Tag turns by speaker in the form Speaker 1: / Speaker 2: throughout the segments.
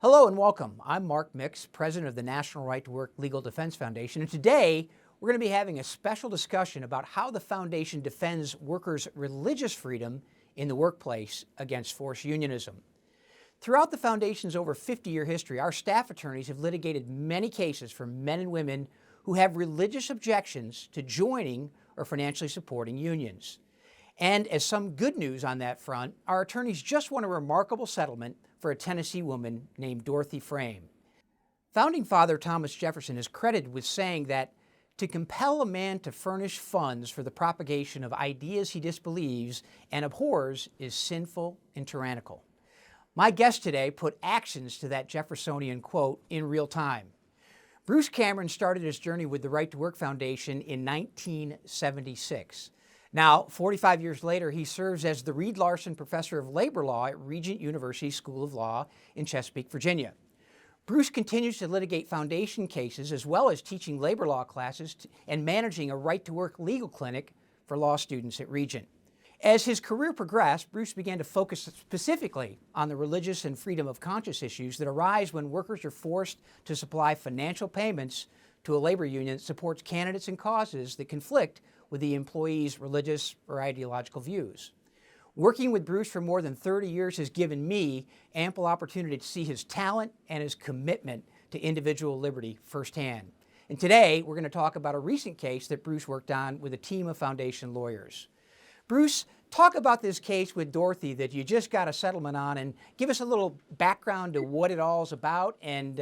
Speaker 1: Hello and welcome. I'm Mark Mix, president of the National Right to Work Legal Defense Foundation, and today we're going to be having a special discussion about how the foundation defends workers' religious freedom in the workplace against forced unionism. Throughout the foundation's over 50-year history, our staff attorneys have litigated many cases for men and women who have religious objections to joining or financially supporting unions. And as some good news on that front, our attorneys just won a remarkable settlement for a Tennessee woman named Dorothy Frame. Founding Father Thomas Jefferson is credited with saying that to compel a man to furnish funds for the propagation of ideas he disbelieves and abhors is sinful and tyrannical. My guest today put actions to that Jeffersonian quote in real time. Bruce Cameron started his journey with the Right to Work Foundation in 1976. Now, 45 years later, he serves as the Reed Larson Professor of Labor Law at Regent University School of Law in Chesapeake, Virginia. Bruce continues to litigate foundation cases as well as teaching labor law classes and managing a right to work legal clinic for law students at Regent. As his career progressed, Bruce began to focus specifically on the religious and freedom of conscience issues that arise when workers are forced to supply financial payments to a labor union that supports candidates and causes that conflict with the employee's religious or ideological views. Working with Bruce for more than 30 years has given me ample opportunity to see his talent and his commitment to individual liberty firsthand. And today, we're going to talk about a recent case that Bruce worked on with a team of foundation lawyers. Bruce, talk about this case with Dorothy that you just got a settlement on, and give us a little background to what it all is about and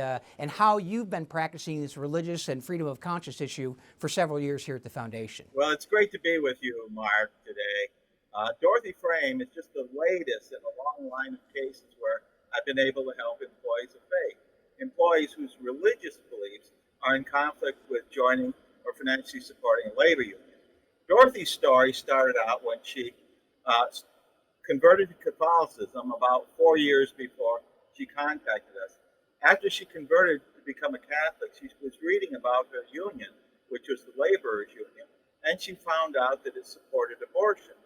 Speaker 1: how you've been practicing this religious and freedom of conscience issue for several years here at the foundation.
Speaker 2: Well, it's great to be with you, Mark, today. Dorothy Frame is just the latest in a long line of cases where I've been able to help employees of faith, employees whose religious beliefs are in conflict with joining or financially supporting a labor union. Dorothys Story started out when she converted to Catholicism about 4 years before she contacted us. After she converted to become a Catholic, she was reading about her union, which was the laborers' union, and she found out that it supported abortion.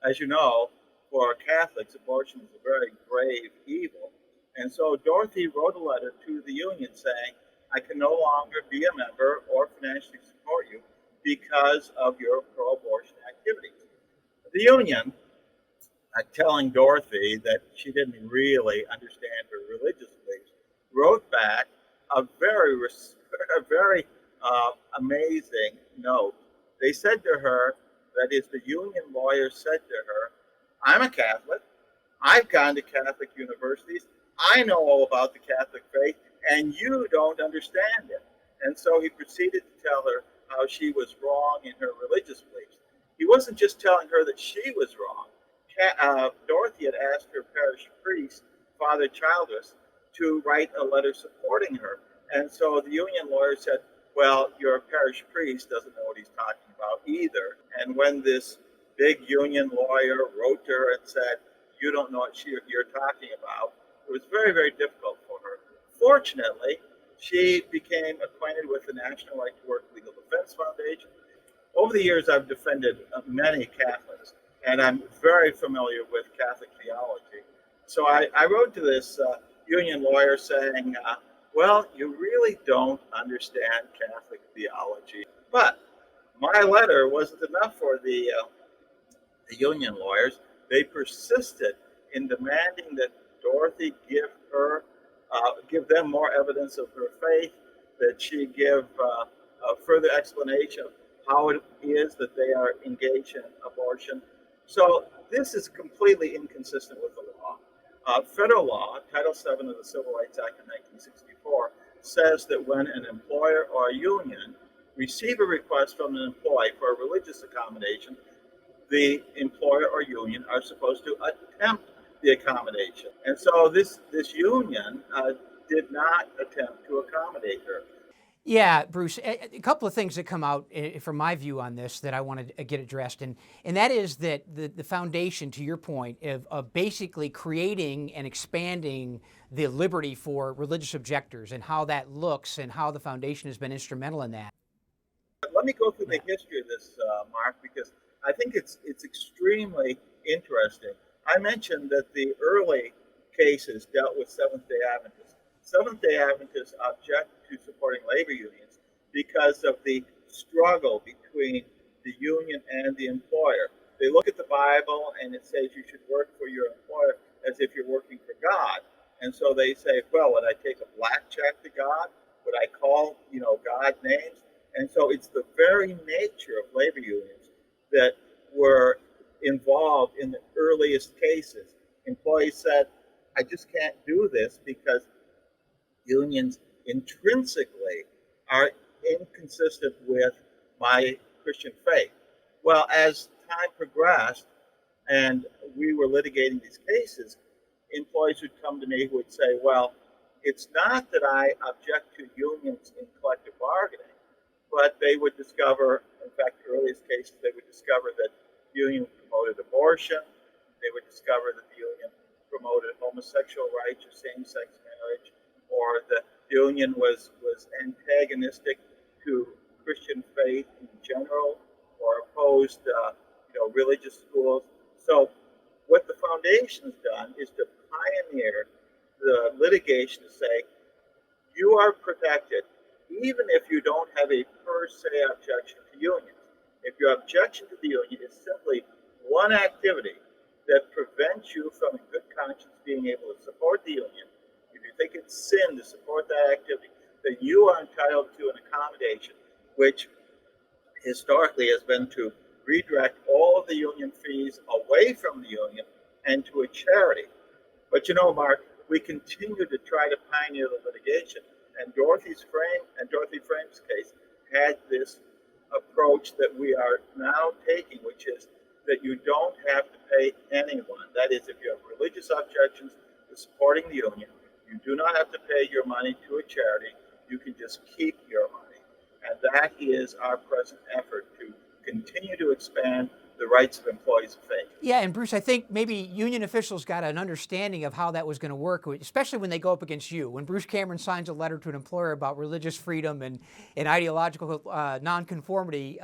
Speaker 2: As you know, for Catholics, abortion is a very grave evil. And so Dorothy wrote a letter to the union saying, I can no longer be a member or financially support you because of your pro-abortion activities. The union, telling Dorothy that she didn't really understand her religious beliefs, wrote back a very amazing note. They said to her, that is, the union lawyer said to her, I'm a Catholic, I've gone to Catholic universities, I know all about the Catholic faith, and you don't understand it. And so he proceeded to tell her how she was wrong in her religious beliefs. He wasn't just telling her that she was wrong. Dorothy had asked her parish priest, Father Childress, to write a letter supporting her. And so the union lawyer said, well, your parish priest doesn't know what he's talking about either. And when this big union lawyer wrote to her and said, you don't know what you're talking about, it was very, very difficult for her. Fortunately, she became acquainted with the National Right to Work Legal Defense Foundation. Over the years, I've defended many Catholics, and I'm very familiar with Catholic theology. So I wrote to this union lawyer saying, well, you really don't understand Catholic theology. But my letter wasn't enough for the union lawyers. They persisted in demanding that Dorothy give them more evidence of her faith, that she give a further explanation of how it is that they are engaged in abortion. So this is completely inconsistent with the law. Federal law, Title VII of the Civil Rights Act of 1964, says that when an employer or a union receive a request from an employee for a religious accommodation, the employer or union are supposed to attempt the accommodation. And so this union did not attempt to accommodate her.
Speaker 1: Yeah, Bruce, a couple of things that come out from my view on this that I want to get addressed, and that is that the foundation, to your point, of basically creating and expanding the liberty for religious objectors and how that looks and how the foundation has been instrumental in that.
Speaker 2: Let me go through the history of this, Mark, because I think it's extremely interesting. I mentioned that the early cases dealt with Seventh-day Adventists. Seventh-day Adventists object to supporting labor unions because of the struggle between the union and the employer. They look at the Bible and it says you should work for your employer as if you're working for God. And so they say, well, would I take a black check to God? Would I call, God names? And so it's the very nature of labor unions that were involved in the earliest cases. Employees said, I just can't do this because unions intrinsically are inconsistent with my Christian faith. Well, as time progressed and we were litigating these cases, employees would come to me who would say, well, it's not that I object to unions in collective bargaining, but they would discover, in fact, the earliest cases, they would discover that the union promoted abortion, they would discover that the union promoted homosexual rights or same-sex marriage, or the union was antagonistic to Christian faith in general, or opposed, religious schools. So what the foundation has done is to pioneer the litigation to say, you are protected even if you don't have a per se objection to unions. If your objection to the union is simply one activity that prevents you from in good conscience being able to support the union, if you think it's sin to support that activity, then you are entitled to an accommodation, which historically has been to redirect all of the union fees away from the union and to a charity. But Mark, we continue to try to pioneer the litigation, and Dorothy Frame's case had this approach that we are now taking, which is that you don't have to pay anyone. That is, if you have religious objections to supporting the union, you do not have to pay your money to a charity. You can just keep your money. And that is our present effort to continue to expand the rights of employees of faith.
Speaker 1: Yeah, and Bruce, I think maybe union officials got an understanding of how that was going to work, especially when they go up against you. When Bruce Cameron signs a letter to an employer about religious freedom and ideological nonconformity,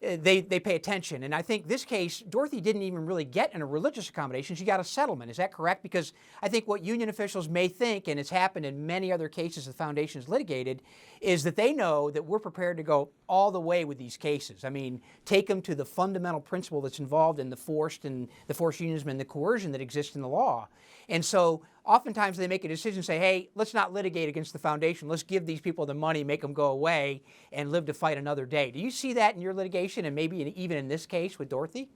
Speaker 1: they pay attention. And I think this case, Dorothy didn't even really get a religious accommodation. She got a settlement. Is that correct? Because I think what union officials may think, and it's happened in many other cases the foundation has litigated, is that they know that we're prepared to go all the way with these cases. I mean, take them to the fundamental principle that's involved in the forced unionism and the coercion that exists in the law. And so oftentimes they make a decision, say, hey, let's not litigate against the foundation. Let's give these people the money, make them go away, and live to fight another day. Do you see that in your litigation and maybe even in this case with Dorothy?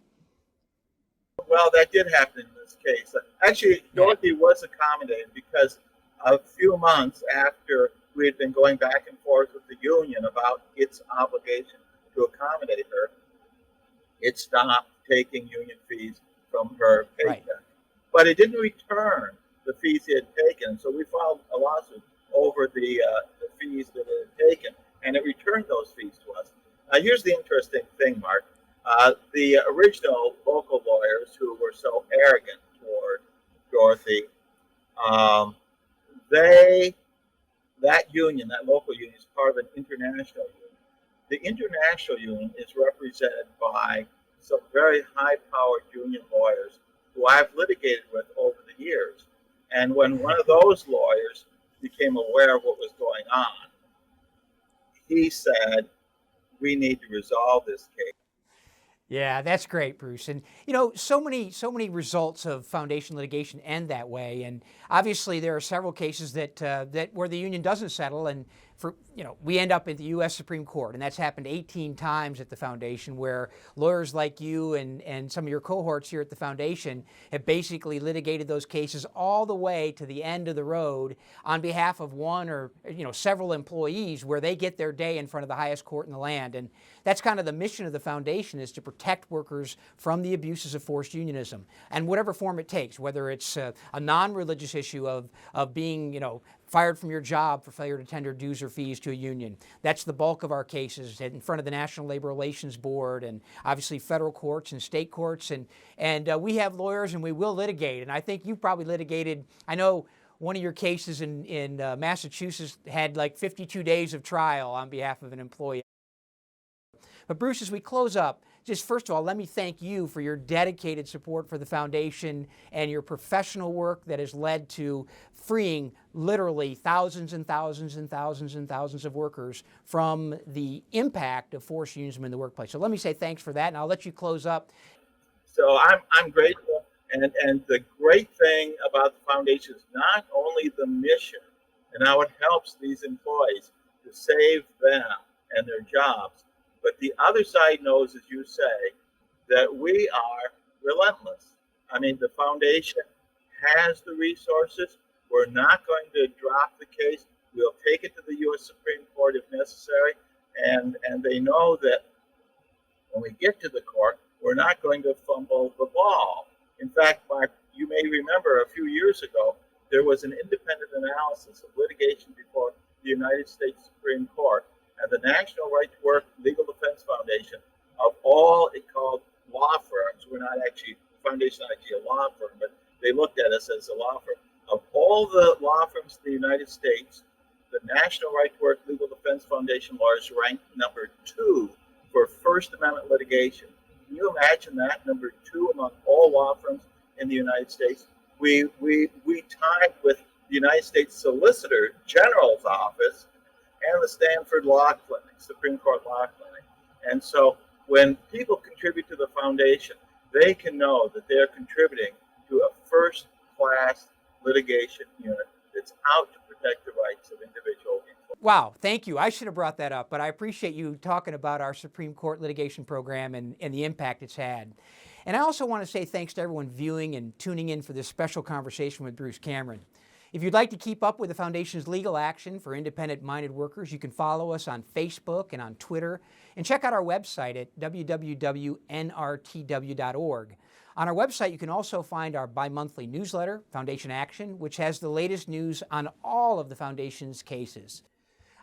Speaker 2: Well, that did happen in this case. Actually, Dorothy was accommodated because a few months after we had been going back and forth with the union about its obligation to accommodate her, it stopped taking union fees from her paycheck. Right. But it didn't return the fees it had taken. So we filed a lawsuit over the fees that it had taken, and it returned those fees to us. Here's the interesting thing, Mark. The original local lawyers who were so arrogant toward Dorothy, that local union is part of an international union. The international union is represented by some very high-powered union lawyers who I've litigated with over the years. And when one of those lawyers became aware of what was going on, he said, we need to resolve this case.
Speaker 1: Yeah, that's great, Bruce. And so many results of foundation litigation end that way. And obviously, there are several cases that where the union doesn't settle, and we end up at the U.S. Supreme Court, and that's happened 18 times at the foundation, where lawyers like you and some of your cohorts here at the foundation have basically litigated those cases all the way to the end of the road on behalf of one or several employees, where they get their day in front of the highest court in the land. And that's kind of the mission of the foundation, is to protect workers from the abuses of forced unionism, and whatever form it takes, whether it's a non-religious issue of being fired from your job for failure to tender dues or fees to a union. That's the bulk of our cases in front of the National Labor Relations Board, and obviously federal courts and state courts. And we have lawyers, and we will litigate. And I think you've probably litigated, I know one of your cases in Massachusetts had like 52 days of trial on behalf of an employee. But Bruce, as we close up, just first of all, let me thank you for your dedicated support for the foundation and your professional work that has led to freeing literally thousands and thousands and thousands and thousands of workers from the impact of forced unionism in the workplace. So let me say thanks for that, and I'll let you close up.
Speaker 2: So I'm grateful. And the great thing about the foundation is not only the mission and how it helps these employees to save them and their jobs, but the other side knows, as you say, that we are relentless. I mean, the foundation has the resources. We're not going to drop the case. We'll take it to the U.S. Supreme Court if necessary. And they know that when we get to the court, we're not going to fumble the ball. In fact, Mark, you may remember a few years ago, there was an independent analysis of litigation before the United States Supreme Court and the National Right to Work Legal Defense Foundation of all it called law firms. We're not actually, the foundation not actually a law firm, but they looked at us as a law firm. Of all the law firms in the United States, the National Right to Work Legal Defense Foundation lawyers ranked number 2 for First Amendment litigation. Can you imagine that, number 2 among all law firms in the United States? We tied with the United States Solicitor General's office and the Stanford Law Clinic, Supreme Court Law Clinic. And so when people contribute to the foundation, they can know that they're contributing to a first-class litigation unit that's out to protect the rights of individual employees.
Speaker 1: Wow, thank you. I should have brought that up, but I appreciate you talking about our Supreme Court litigation program and the impact it's had. And I also want to say thanks to everyone viewing and tuning in for this special conversation with Bruce Cameron. If you'd like to keep up with the Foundation's legal action for independent-minded workers, you can follow us on Facebook and on Twitter, and check out our website at www.nrtw.org. On our website, you can also find our bi-monthly newsletter, Foundation Action, which has the latest news on all of the Foundation's cases.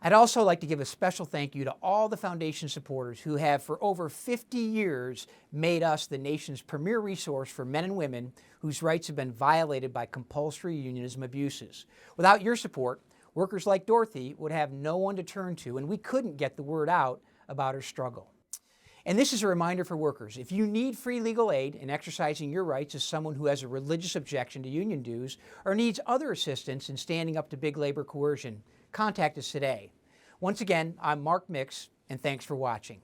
Speaker 1: I'd also like to give a special thank you to all the Foundation supporters who have for over 50 years made us the nation's premier resource for men and women whose rights have been violated by compulsory unionism abuses. Without your support, workers like Dorothy would have no one to turn to, and we couldn't get the word out about her struggle. And this is a reminder for workers. If you need free legal aid in exercising your rights as someone who has a religious objection to union dues or needs other assistance in standing up to big labor coercion, contact us today. Once again, I'm Mark Mix, and thanks for watching.